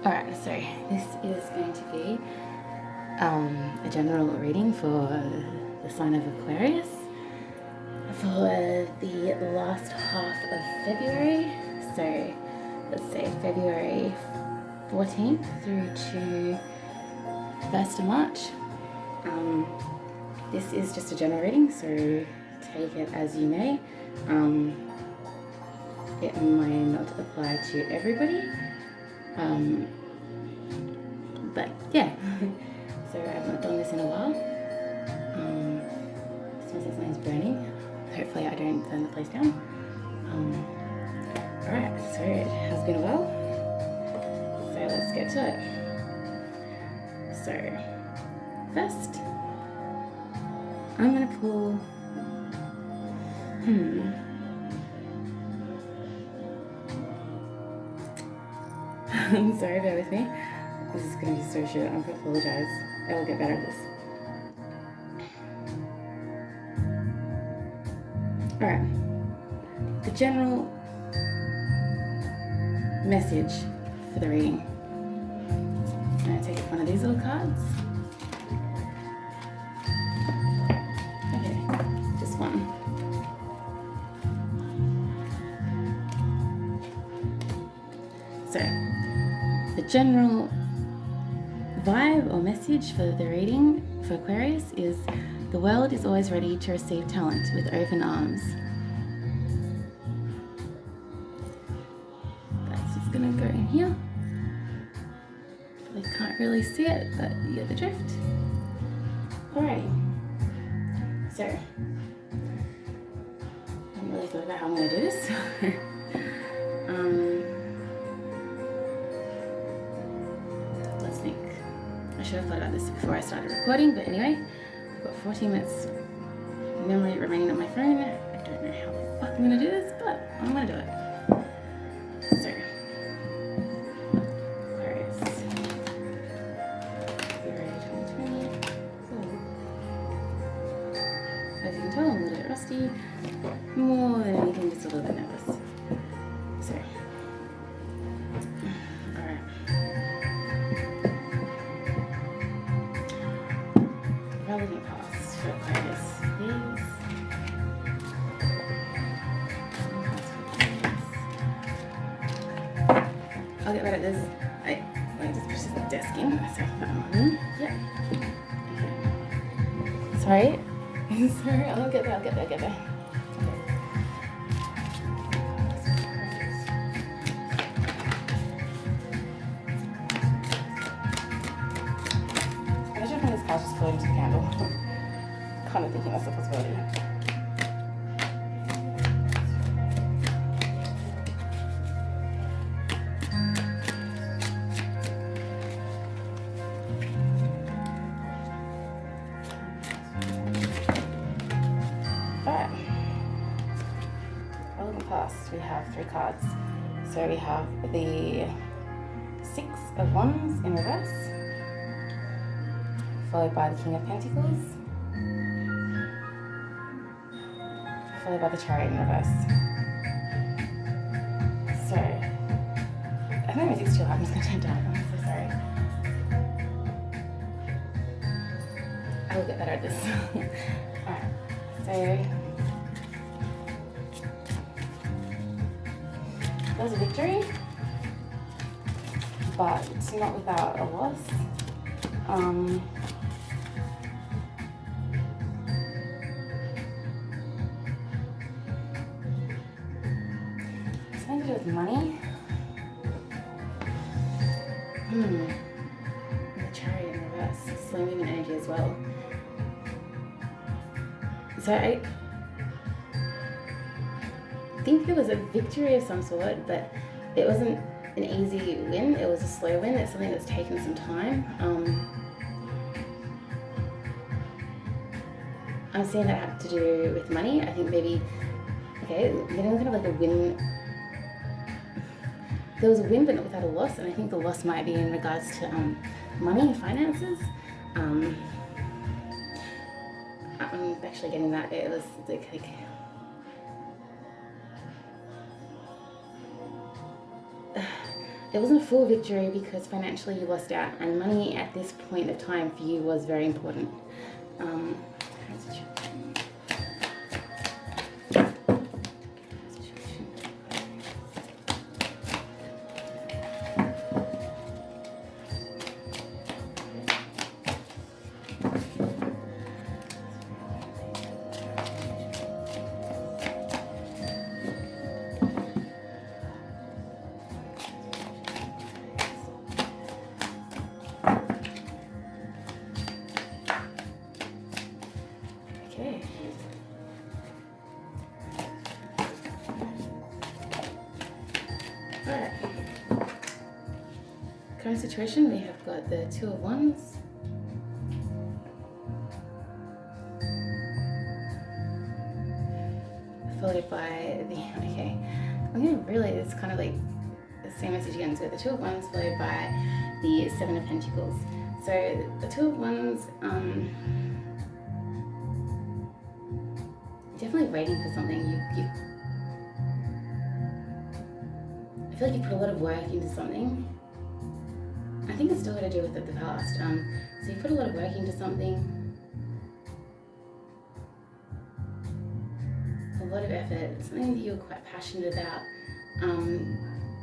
Alright, so this is going to be a general reading for the sign of Aquarius for the last half of February. So let's say February 14th through to 1st of March. This is just a general reading, so take it as you may. It might not apply to everybody. But yeah, so I've not done this in a while. Since something's burning, hopefully I don't burn the place down. Alright, so it has been a while, so let's get to it. So first, I'm going to pull I'm sorry, bear with me. This is going to be so shit. I apologize. I will get better at this. Alright. The general message for the reading. I'm going to take one of these little cards. Okay, just one. So, the general vibe or message for the reading for Aquarius is the world is always ready to receive talent with open arms. That's just gonna go in here. Probably can't really see it, but you get the drift. Alrighty. So, I haven't really thought about how I'm gonna do this. Let's think. I should have thought about this before I started recording, but anyway, I've got 14 minutes memory remaining on my phone. I don't know how the fuck I'm gonna do this, but I'm gonna do it. So, Aquarius, February 2020. As you can tell, I'm a little bit rusty. More than anything, just a little bit nervous. So, alright. Relevant past for Aquarius, please. I'll get rid of this. Let me just push this desk in. So, yeah. Okay. Sorry. Sorry, I'll get there. Okay. I should find this card just floating to the candle. Kind of thinking that's a possibility. Alright. Relevant past, we have 3 cards. So we have the 6 of Wands in reverse, followed by the King of Pentacles, followed by the Chariot in reverse. So, I think the music's too loud, I'm just going to turn it down. I'm so sorry. I will get better at this. Alright, so that was a victory, but it's not without a loss. Something to do with money. The Chariot in reverse, slinging energy as well. So I think there was a victory of some sort, but it wasn't an easy win. It was a slow win. It's something that's taken some time. I'm seeing that have to do with money. I think maybe, okay, getting kind of like a win. There was a win, but not without a loss, and I think the loss might be in regards to money and finances. I'm actually getting that. It was like it wasn't a full victory because financially you lost out, and money at this point of time for you was very important. Okay. Alright. Current situation, we have got the Two of Wands. Followed by the, okay, I'm gonna really, it's kind of like the same message again. So the Two of Wands followed by the Seven of Pentacles. So the Two of Wands, definitely waiting for something. I feel like you put a lot of work into something. I think it's still got to do with the past. So you put a lot of work into something, a lot of effort, something that you're quite passionate about,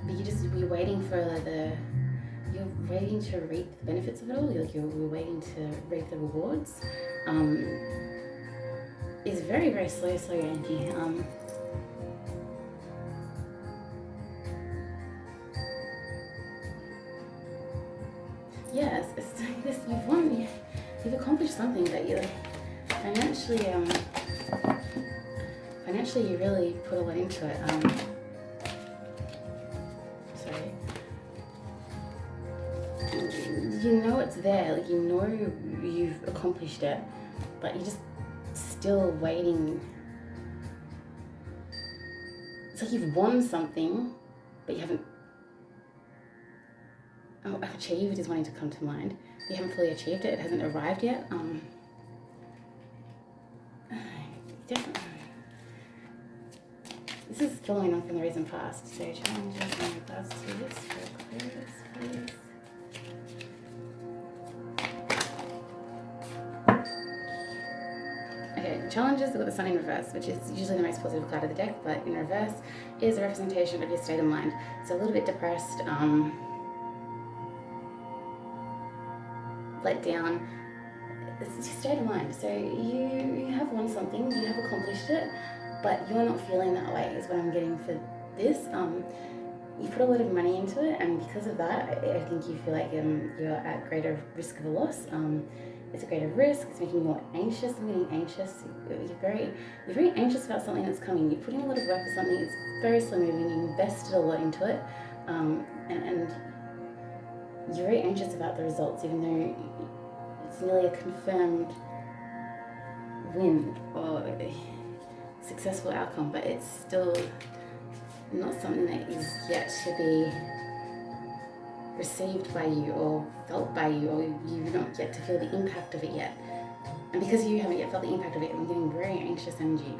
but you're waiting for you're waiting to reap the benefits of it all. You're waiting to reap the rewards. Is very, very slow energy. Yes, it's like this. You've accomplished something that you financially you really put a lot into it. Sorry. You know it's there. Like you know you've accomplished it, but you just still waiting. It's like you've won something, but you haven't. Oh, achieved is wanting to come to mind. You haven't fully achieved it. It hasn't arrived yet. Definitely. This is following on from the recent past. So challenges in regards to this for Aquarius, please. Okay, challenges with the Sun in reverse, which is usually the most positive card of the deck, but in reverse is a representation of your state of mind. So a little bit depressed, let down. It's your state of mind. So you have won something, you have accomplished it, but you're not feeling that way is what I'm getting for this. You put a lot of money into it, and because of that, I think you feel like you're at greater risk of a loss. It's a greater risk. It's making you more anxious. I'm getting anxious. You're very anxious about something that's coming. You're putting a lot of work for something. It's very slow moving. You invested a lot into it, and you're very anxious about the results, even though it's nearly a confirmed win or a successful outcome, but it's still not something that is yet to be received by you or felt by you, or you've not yet to feel the impact of it yet. And because you haven't yet felt the impact of it, I'm getting very anxious energy.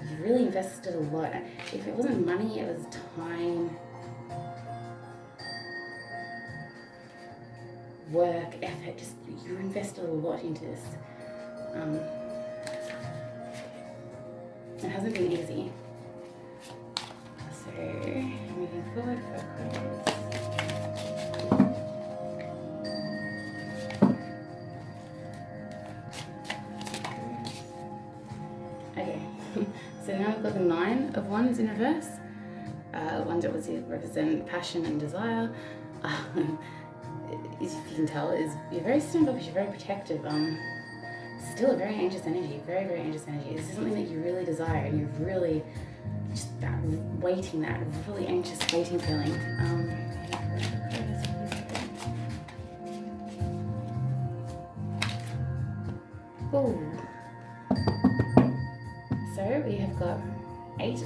You've really invested a lot. If it wasn't money, it was time, work, effort. Just you invested a lot into this. It hasn't been easy. So moving forward for Aquarius. Okay, so now we've got the Nine of Wands in reverse. Wands obviously represent passion and desire. As you can tell, you're very standoffish, you're very protective. Still a very anxious energy, very, very anxious energy. This is something that you really desire, and you're really just that really anxious waiting feeling. Oh. So we have got Eight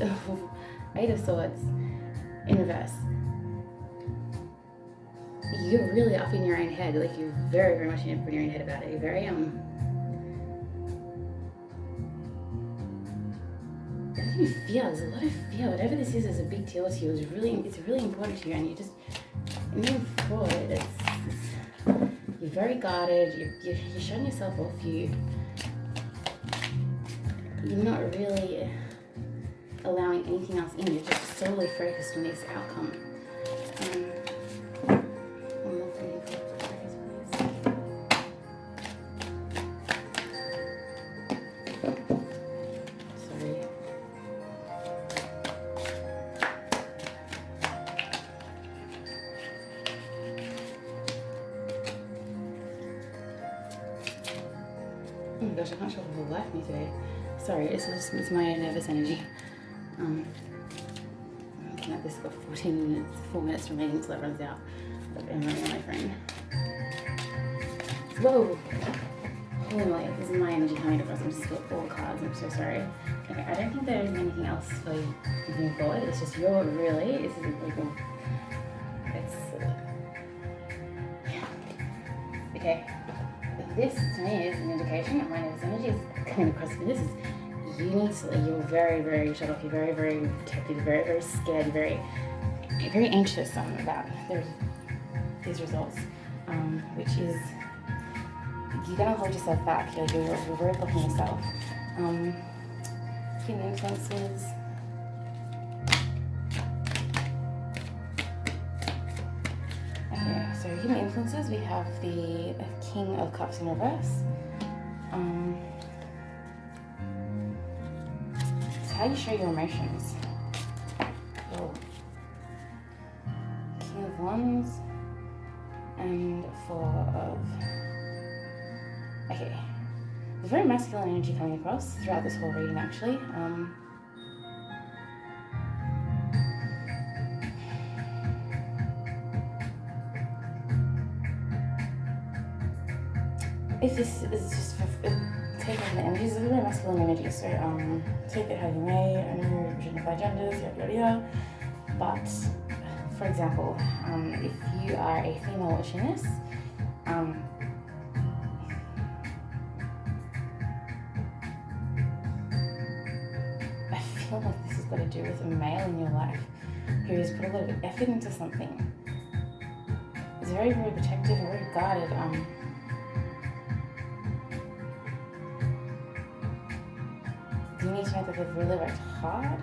of Swords in reverse. You're really up in your own head, like you're very, very much in your own head about it. You're very giving me fear. There's a lot of fear. Whatever this is a big deal to you. It's really important to you, and you just moving forward. You're very guarded. You're shutting yourself off. You're not really allowing anything else in. You're just solely focused on this outcome. One more thing for Aquarius, please. Sorry. Oh my gosh, I can't show the whole life me today. Sorry, it's my nervous energy. I'm looking at this, got 14 minutes, 4 minutes remaining until that runs out. I've been running on my phone. Whoa! Holy moly, this is my energy coming across. I'm just got all cards, I'm so sorry. Okay, I don't think there is anything else for you moving forward. It's just you're really, this is yeah. Okay. This to me is an indication that my nervous energy is coming across for this. You need to, you're very, very shut off, you're very, very protected, you're very, very scared, you're very anxious about these results, which is, you're going to hold yourself back, you're very blocking yourself. Hidden influences. Okay, so hidden influences, we have the King of Cups in reverse. How you show your emotions. Oh. King of Wands and Four of... Okay. There's very masculine energy coming across throughout this whole reading, actually. If this is just for take on the energies, it's a very masculine energy, so take it how you may. I know you shouldn't apply genders, yada yada yada. But for example, if you are a female watching this, I feel like this has got to do with a male in your life who has put a lot of effort into something. It's very, very protective and very guarded. You need to know that they've really worked hard.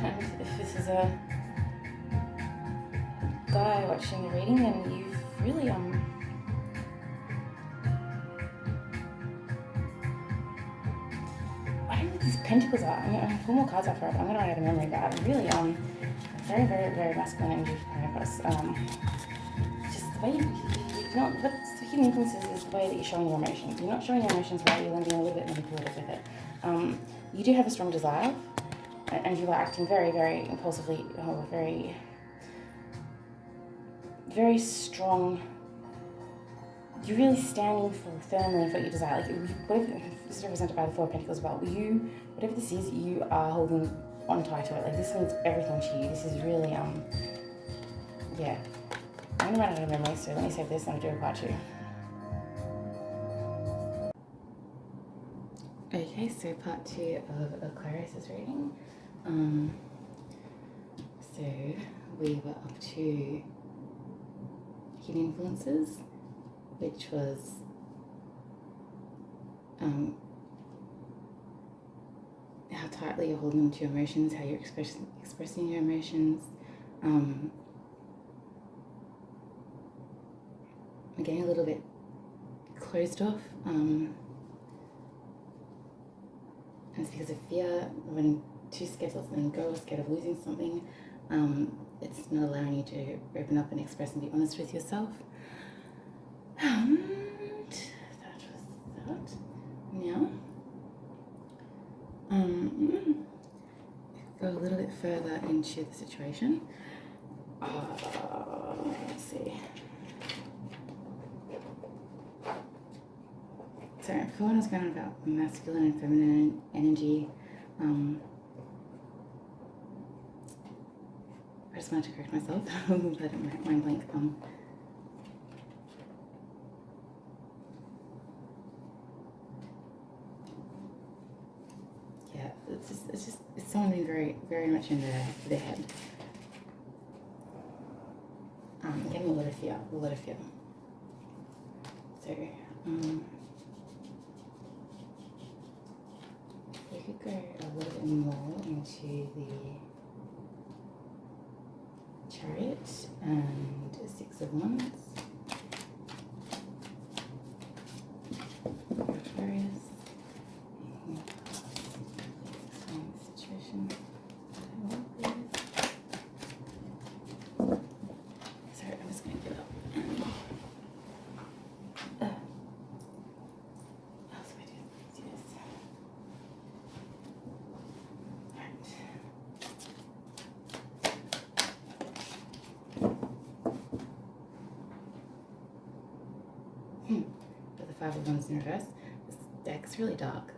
And if this is a guy watching the reading, then you've really I don't know what these pentacles are. I'm gonna pull more cards out for it. I'm gonna run out of memory, but I'm really very, very, very masculine energy coming across. Just the way you not what's the hidden influences is the way that you're showing your emotions. You're not showing your emotions right, you're being a little bit manipulative with it. You do have a strong desire, and you are acting very, very impulsively, very, very strong. You're really standing firmly for what you desire. Like, whatever, this is represented by the Four of Pentacles as well. Whatever this is, you are holding on tight to it. Like, this means everything to you. This is really, yeah. I'm gonna run out of memory, so let me save this and I'll do a part 2. Okay, so part 2 of Aquarius' reading. So we were up to hidden influences, which was how tightly you're holding on to your emotions, how you're expressing your emotions. I'm getting a little bit closed off, and it's because of fear, when too scared to let something go, scared of losing something. It's not allowing you to open up and express and be honest with yourself. And that was that. Now, go a little bit further into the situation. Let's see. So before I was going on about masculine and feminine energy, I just wanted to correct myself, but I didn't mind blank. someone being very, very much in their head. Getting a lot of fear, a lot of fear. So, we could go a little bit more into the Chariot and Six of Wands. Aquarius. Explain the situation. Sorry, I'm just going to get up. How else do I do this? Alright. With the Five of Wands in reverse, this deck's really dark.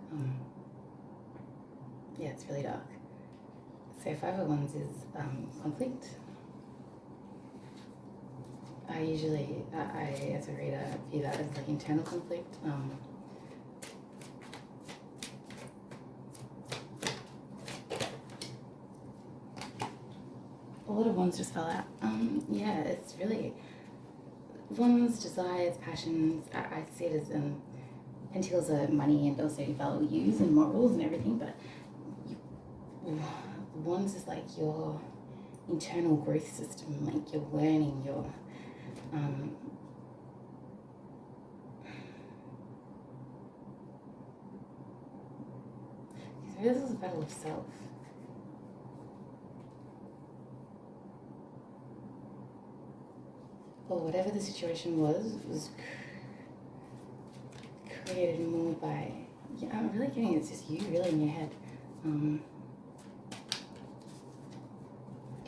Yeah, it's really dark. So Five of Wands is conflict. I usually, as a reader, view that as like internal conflict. A lot of Wands just fell out. Yeah, it's really Wands, desires, passions. I see it as Pentacles are money and also values and morals and everything, but Wands is like your internal growth system, like you're learning, you're so this is a battle of self. Or whatever the situation was created more by, yeah, I'm really getting it's just you really in your head. Can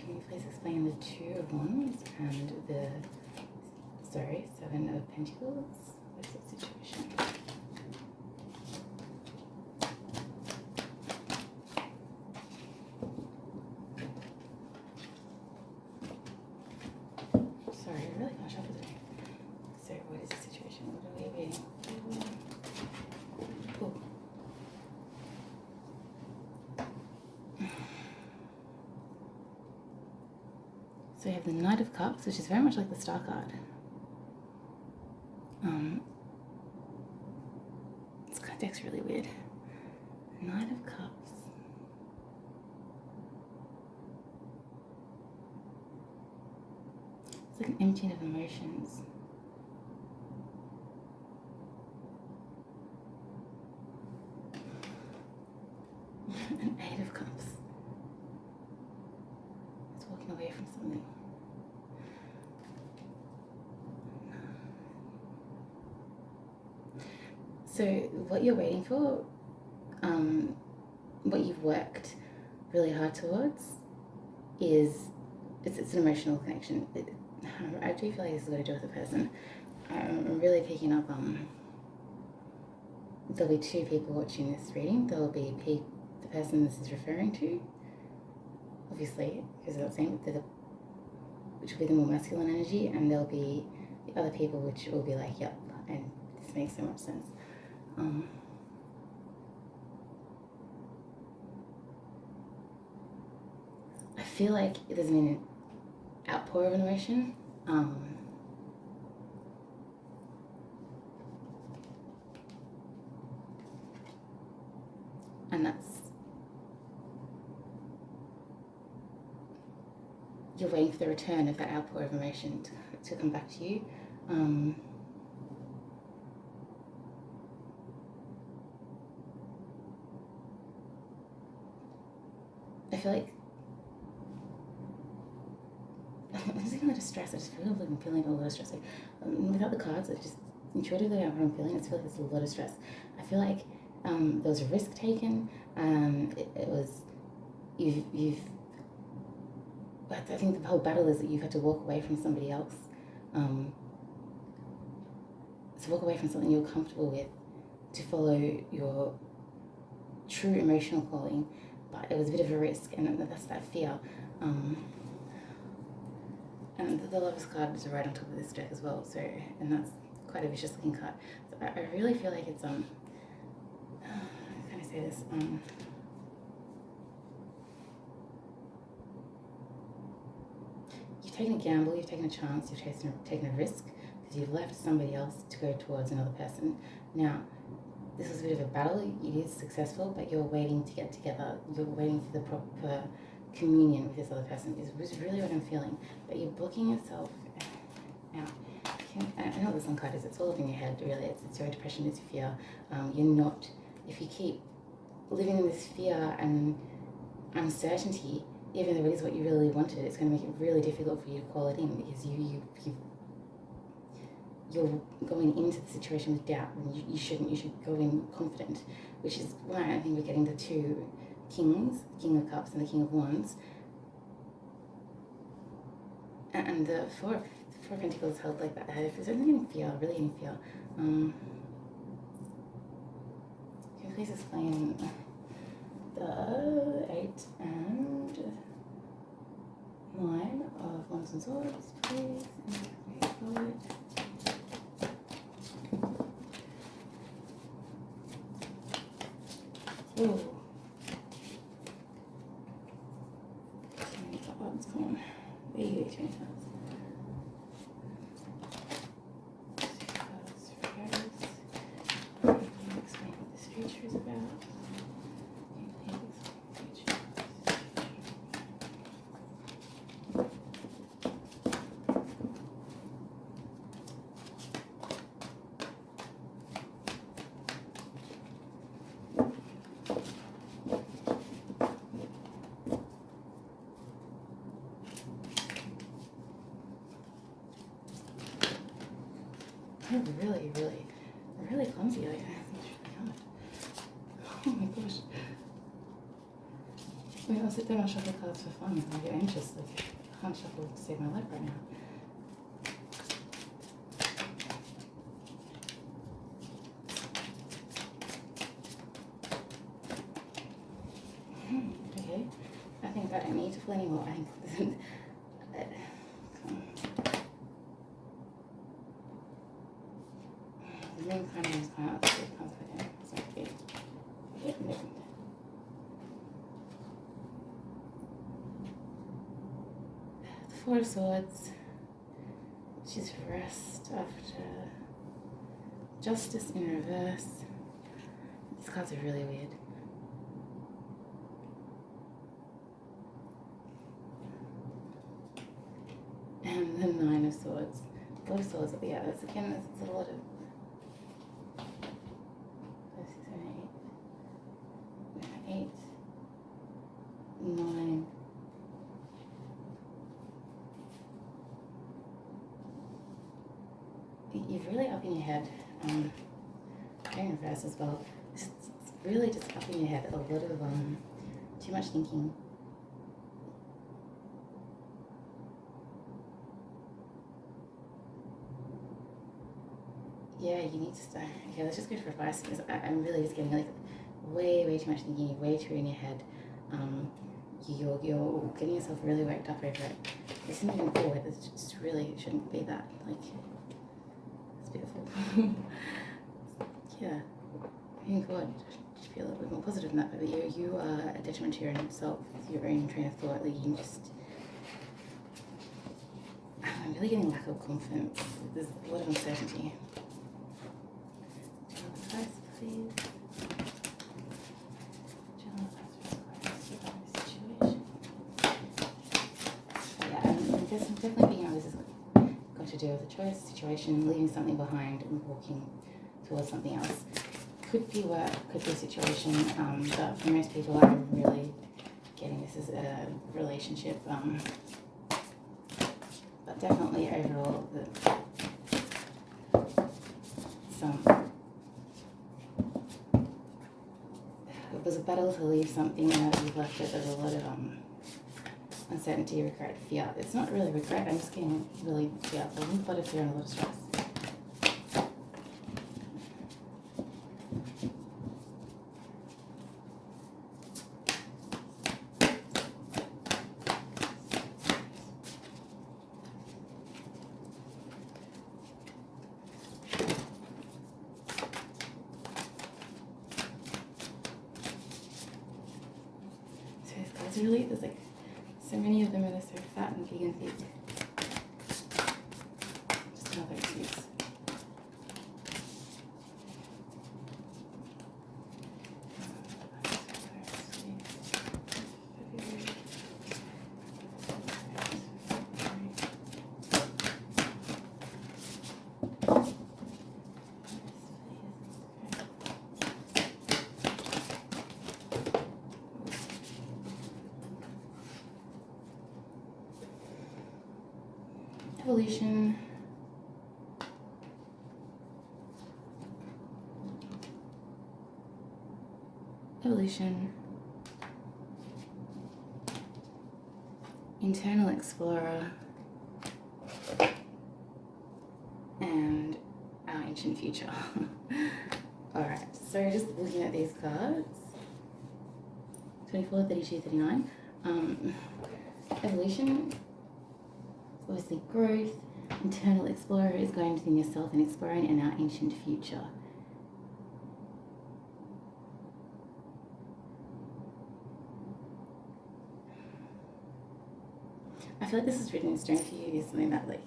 you please explain the Two of Wands and the, Seven of Pentacles? What's the situation? Sorry, I really can't shuffle today. So what is the situation? What are we reading? Cool. So we have the Knight of Cups, which is very much like the Star card. This card deck's really weird. Knight of Cups. It's like an emptying of emotions. An Eight of Cups. It's walking away from something. So what you're waiting for, what you've worked really hard towards is, it's an emotional connection. I do feel like this has got to do with a person. I'm really picking up, there'll be two people watching this reading. There'll be the person this is referring to, obviously, because that's saying which will be the more masculine energy, and there'll be the other people which will be like, yep, and this makes so much sense. I feel like there's been an outpour of an emotion. And that's, you're waiting for the return of that outpour of emotion to come back to you. I feel like I'm just feeling a lot of stress. I just feel like I'm feeling a lot of stress. Like, without the cards, I just intuitively what I'm feeling. I just feel like there's a lot of stress. I feel like there was a risk taken. It was you've. I think the whole battle is that you've had to walk away from somebody else. To walk away from something you're comfortable with, to follow your true emotional calling. But it was a bit of a risk, and that's that fear. And the Lover's card is right on top of this deck as well, so, and that's quite a vicious looking card. So I really feel like it's, how can I say this? taken a gamble, you've taken a chance, you've taken a risk, because you've left somebody else to go towards another person. Now, this was a bit of a battle. It is successful, but you're waiting to get together. You're waiting for the proper communion with this other person. Is really what I'm feeling. But you're blocking yourself out. I know what the sun card is. It's all up in your head, really. It's your depression, it's your fear. You're not. If you keep living in this fear and uncertainty, even though it is what you really wanted, it's going to make it really difficult for you to call it in, because you're going into the situation with doubt, and you shouldn't. You should go in confident, which is why I think we're getting the two kings, King of Cups and the King of Wands, and the Four of Pentacles held like that. If there's anything in fear, really in fear, can you please explain the 8 and 9 of Wands and Swords, please? And forward. Ooh. Come on. Way too many times. Explain what this future is about. I'm really clumsy. Like, oh my gosh. I mean, I'll sit down and shuffle cards for fun. I get anxious. Like, I can't shuffle to save my life right now. Okay. I think I don't need to pull anymore. I think the main kind of kind of confident. It's like the Four of Swords, which is rest after Justice in reverse. These cards are really weird. And the Nine of Swords. A lot of swords at the end. Again, it's a lot of 5, 6, 7, 8, 8, 9. You're really up in your head. Going in reverse as well. It's really just up in your head. A lot of too much thinking. Yeah, you need to start. Okay, let's just go for advice, because I'm really just getting like way too much thinking, way too in your head. You're getting yourself really worked up over it. This isn't even forward. It just really shouldn't be that. Like, it's beautiful. Yeah, moving forward, just feel a little bit more positive than that. But you are a detriment to your own self, your own train of thought. Like, you can just. I'm really getting lack of confidence. There's a lot of uncertainty. Please. Yeah, I'm definitely being honest. This has got to do with a choice, situation, leaving something behind and walking towards something else. Could be work, could be a situation, but for most people, I'm really getting this as a relationship. But definitely overall, it was a battle to leave something, and now that you've left it, there's a lot of uncertainty, regret, fear. It's not really regret, I'm just getting really fearful. A lot of fear and a lot of stress. Really, there's like so many of them that are so fat and big and thick. Another excuse. Evolution. Evolution. Internal explorer. And our ancient future. Alright, so just looking at these cards. 24, 32, 39. Evolution. Obviously growth. Internal explorer is going within yourself and exploring in our ancient future. I feel like this is written in stone for you. Is something that like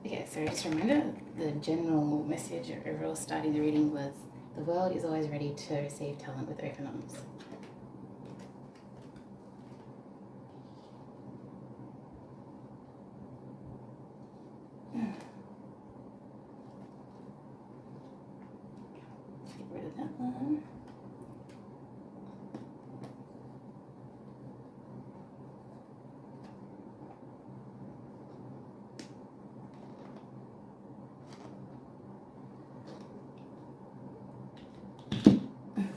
okay, so just a reminder, the general message overall starting the reading was the world is always ready to receive talent with open arms. Get rid of that one.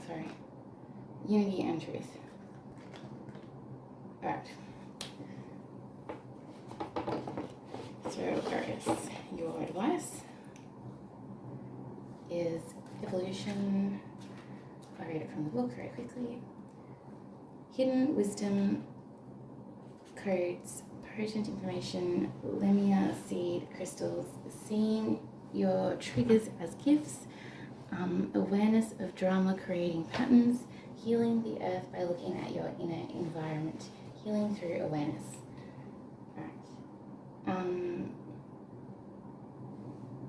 Sorry. Unity and truth. Alright. So Aquarius, your advice is evolution. I'll read it from the book very quickly. Hidden wisdom, codes, potent information, lemia seed crystals, seeing your triggers as gifts, awareness of drama creating patterns, healing the earth by looking at your inner environment, healing through awareness. Alright.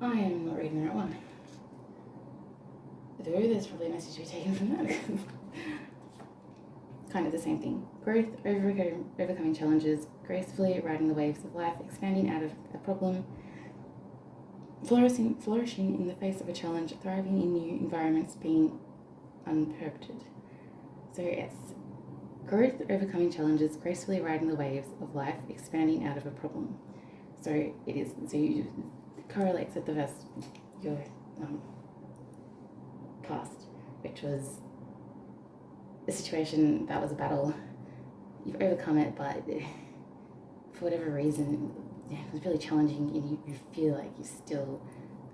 I am not reading the right one. Though there's probably a message to be taken from that. Kind of the same thing. Growth, overcoming challenges, gracefully riding the waves of life, expanding out of a problem, flourishing in the face of a challenge, thriving in new environments, being unperturbed. So yes, growth, overcoming challenges, gracefully riding the waves of life, expanding out of a problem. So it is. So it correlates with the verse your past, which was a situation that was a battle. You've overcome it, but for whatever reason, it was really challenging, and you feel like you still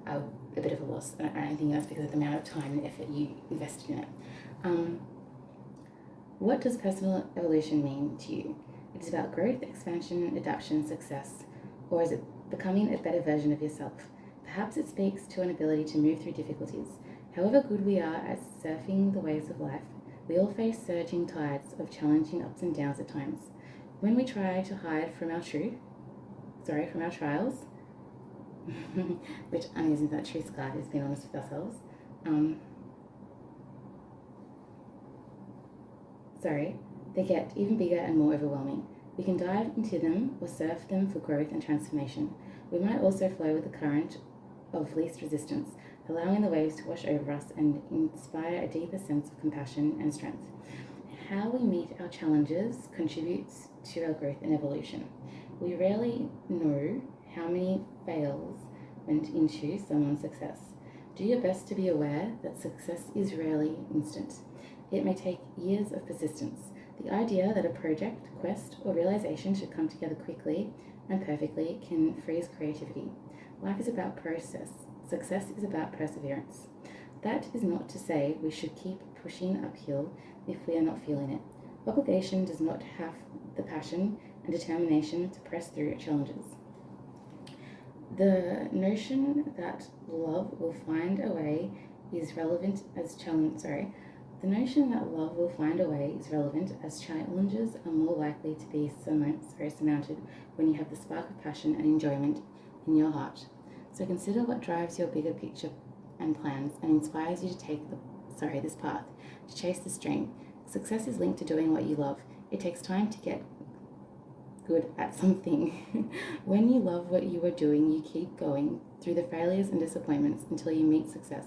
are a bit of a loss. And I think that's because of the amount of time and effort you invested in it. What does personal evolution mean to you? It is about growth, expansion, adaptation, success, or is it becoming a better version of yourself? Perhaps it speaks to an ability to move through difficulties. However good we are at surfing the waves of life, we all face surging tides of challenging ups and downs at times. When we try to hide from our trials, which I'm using that truth card is being honest with ourselves. They get even bigger and more overwhelming. We can dive into them or surf them for growth and transformation. We might also flow with the current of least resistance, allowing the waves to wash over us and inspire a deeper sense of compassion and strength. How we meet our challenges contributes to our growth and evolution. We rarely know how many fails went into someone's success. Do your best to be aware that success is rarely instant. It may take years of persistence. The idea that a project, quest, or realization should come together quickly and perfectly can freeze creativity. Life is about process. Success is about perseverance. That is not to say we should keep pushing uphill if we are not feeling it. Obligation does not have the passion and determination to press through challenges. The notion that love will find a way is relevant as The notion that love will find a way is relevant as challenges are more likely to be surmounted when you have the spark of passion and enjoyment in your heart. So consider what drives your bigger picture and plans and inspires you to take this path, to chase this dream. Success is linked to doing what you love. It takes time to get good at something. When you love what you are doing, you keep going through the failures and disappointments until you meet success.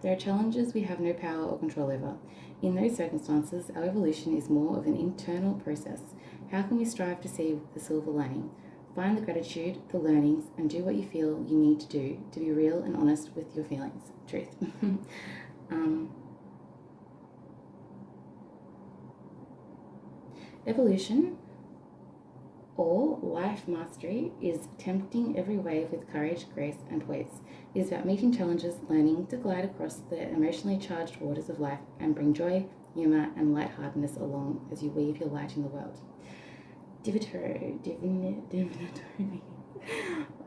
There are challenges we have no power or control over. In those circumstances, our evolution is more of an internal process. How can we strive to see the silver lining? Find the gratitude, the learnings, and do what you feel you need to do to be real and honest with your feelings. Truth. Evolution or life mastery is tempting every wave with courage, grace, and poise. It is about meeting challenges, learning to glide across the emotionally charged waters of life and bring joy, humour, and lightheartedness along as you weave your light in the world. Divinatory.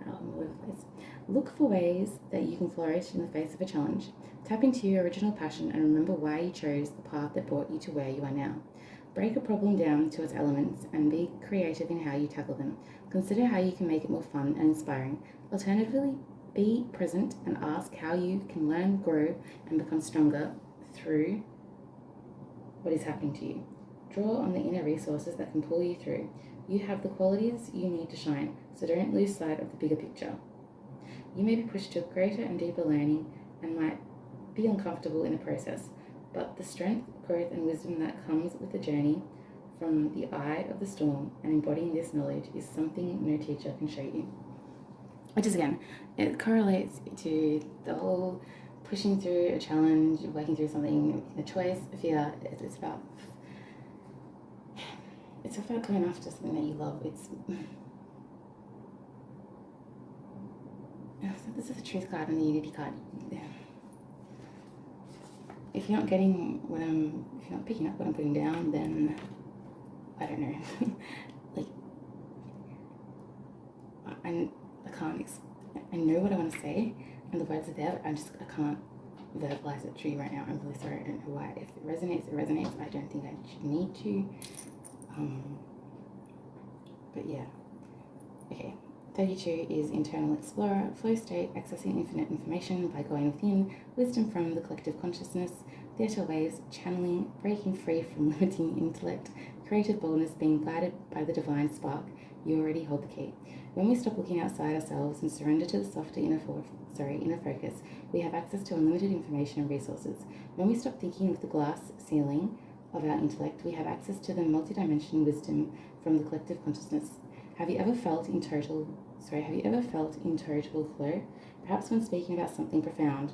Wow, I'm all over the place. Look for ways that you can flourish in the face of a challenge. Tap into your original passion and remember why you chose the path that brought you to where you are now. Break a problem down to its elements and be creative in how you tackle them. Consider how you can make it more fun and inspiring. Alternatively, be present and ask how you can learn, grow, and become stronger through what is happening to you. Draw on the inner resources that can pull you through. You have the qualities you need to shine, so don't lose sight of the bigger picture. You may be pushed to greater and deeper learning and might be uncomfortable in the process, but the strength, growth, and wisdom that comes with the journey from the eye of the storm and embodying this knowledge is something no teacher can show you. Which is, again, it correlates to the whole pushing through a challenge, working through something, a choice, a fear. It's about going after something that you love. This is the truth card and the unity card. If you're not picking up what I'm putting down, then I don't know. I know what I want to say, and the words are there, but I can't verbalize it to you right now. I'm really sorry. I don't know why. If it resonates, it resonates. I don't think I should need to. But yeah. Okay. 32 is internal explorer, flow state, accessing infinite information by going within, wisdom from the collective consciousness, theta waves, channeling, breaking free from limiting intellect, creative boldness, being guided by the divine spark. You already hold the key. When we stop looking outside ourselves and surrender to the softer inner focus, we have access to unlimited information and resources. When we stop thinking with the glass ceiling of our intellect, we have access to the multidimensional wisdom from the collective consciousness. Have you ever felt in total flow? Perhaps when speaking about something profound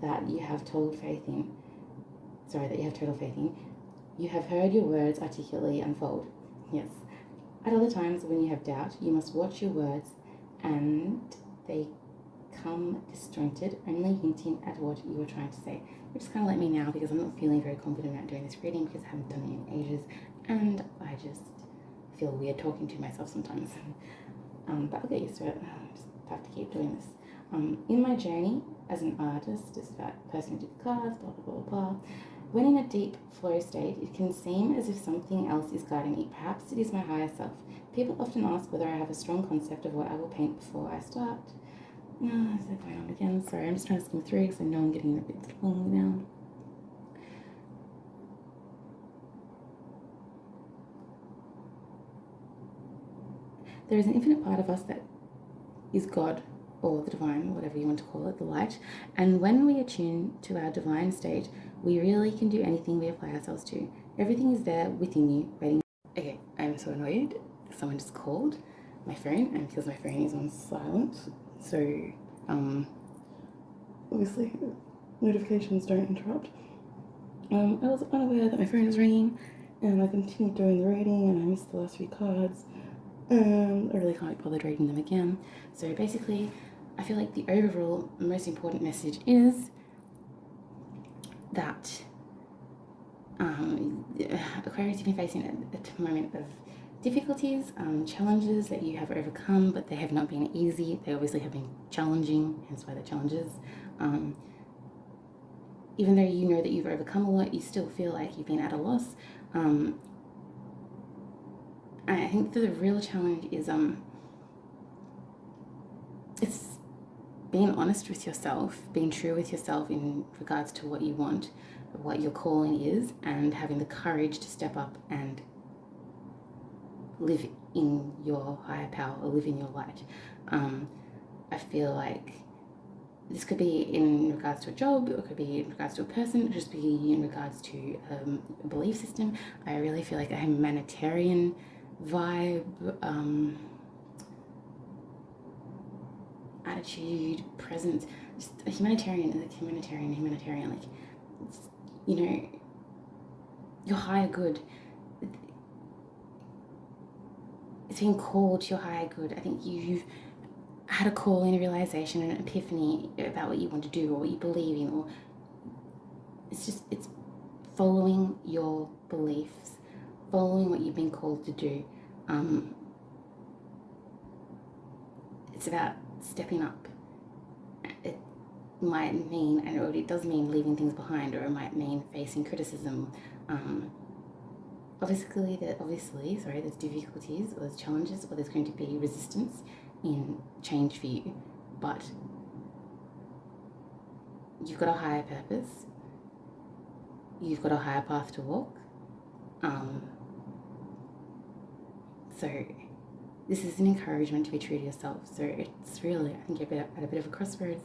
that you have total faith in, you have heard your words articulately unfold. Yes. At other times when you have doubt, you must watch your words and they come disjointed, only hinting at what you are trying to say. Which is kind of like me now, because I'm not feeling very confident about doing this reading because I haven't done it in ages, and I just feel weird talking to myself sometimes. But I'll get used to it. I just have to keep doing this. In my journey as an artist, it's about person who did the cards, blah, blah, blah, blah. When in a deep flow state, it can seem as if something else is guiding me. Perhaps it is my higher self. People often ask whether I have a strong concept of what I will paint before I start. Is that going on again? Sorry, I'm just trying to skim through because I know I'm getting a bit long now. There is an infinite part of us that is God, or the divine, whatever you want to call it, the light. And when we attune to our divine state, we really can do anything we apply ourselves to. Everything is there within you, waiting. Okay, I'm so annoyed. Someone just called my phone, and because my phone is on silent, so obviously notifications don't interrupt. I was unaware that my phone was ringing, And I continued doing the reading and I missed the last few cards. I really can't be bothered reading them again. So basically, I feel like the overall most important message is that Aquarius, you've been facing a moment of difficulties, challenges that you have overcome, but they have not been easy. They obviously have been challenging, hence why they're challenges. Even though you know that you've overcome a lot, you still feel like you've been at a loss. I think the real challenge is it's being honest with yourself, being true with yourself in regards to what you want, what your calling is, and having the courage to step up and live in your higher power or live in your light. I feel like this could be in regards to a job, or it could be in regards to a person, it could just be in regards to a belief system. I really feel like a humanitarian vibe, attitude, presence, just a humanitarian, like you know, your higher good. It's being called to your higher good. I think you've had a call and a realization and an epiphany about what you want to do or what you believe in, or it's following your beliefs, following what you've been called to do. It's about stepping up. It might mean, and it does mean leaving things behind, or it might mean facing criticism. Obviously, there's difficulties, or there's challenges, or there's going to be resistance in change for you, but you've got a higher purpose. You've got a higher path to walk. So this is an encouragement to be true to yourself. So it's really, I think you're at a bit of a crossroads.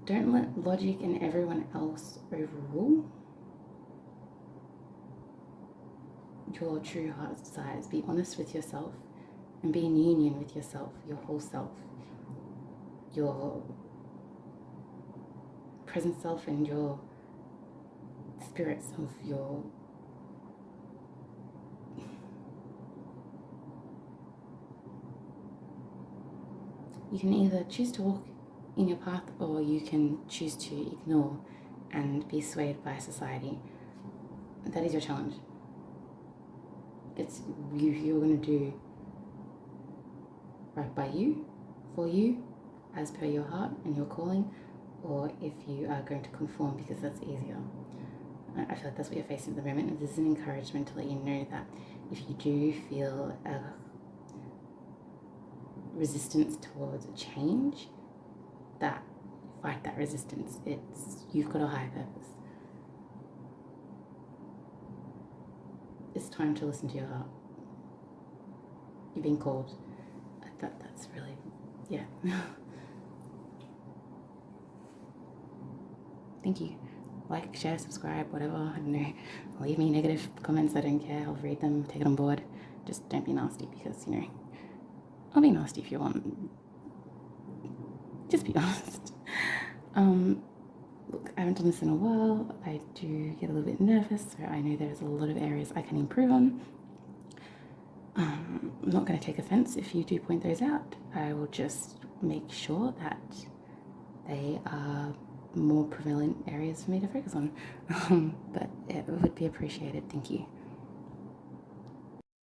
Don't let logic and everyone else overrule your true heart's desires. Be honest with yourself and be in union with yourself, your whole self, your present self and your spirit self, your you can either choose to walk in your path, or you can choose to ignore and be swayed by society. That is your challenge. It's you're going to do right by you, for you, as per your heart and your calling, or if you are going to conform because that's easier. I feel like that's what you're facing at the moment, and this is an encouragement to let you know that if you do feel a resistance towards a change, that fight that resistance. You've got a higher purpose. It's time to listen to your heart. You've been called. That's really, yeah. Thank you. Like, share, subscribe, whatever. I don't know. Leave me negative comments. I don't care. I'll read them, take it on board. Just don't be nasty, because, I'll be nasty if you want. Just be honest. Look, I haven't done this in a while. I do get a little bit nervous, so I know there's a lot of areas I can improve on. I'm not going to take offense if you do point those out. I will just make sure that they are more prevalent areas for me to focus on. But it would be appreciated. Thank you.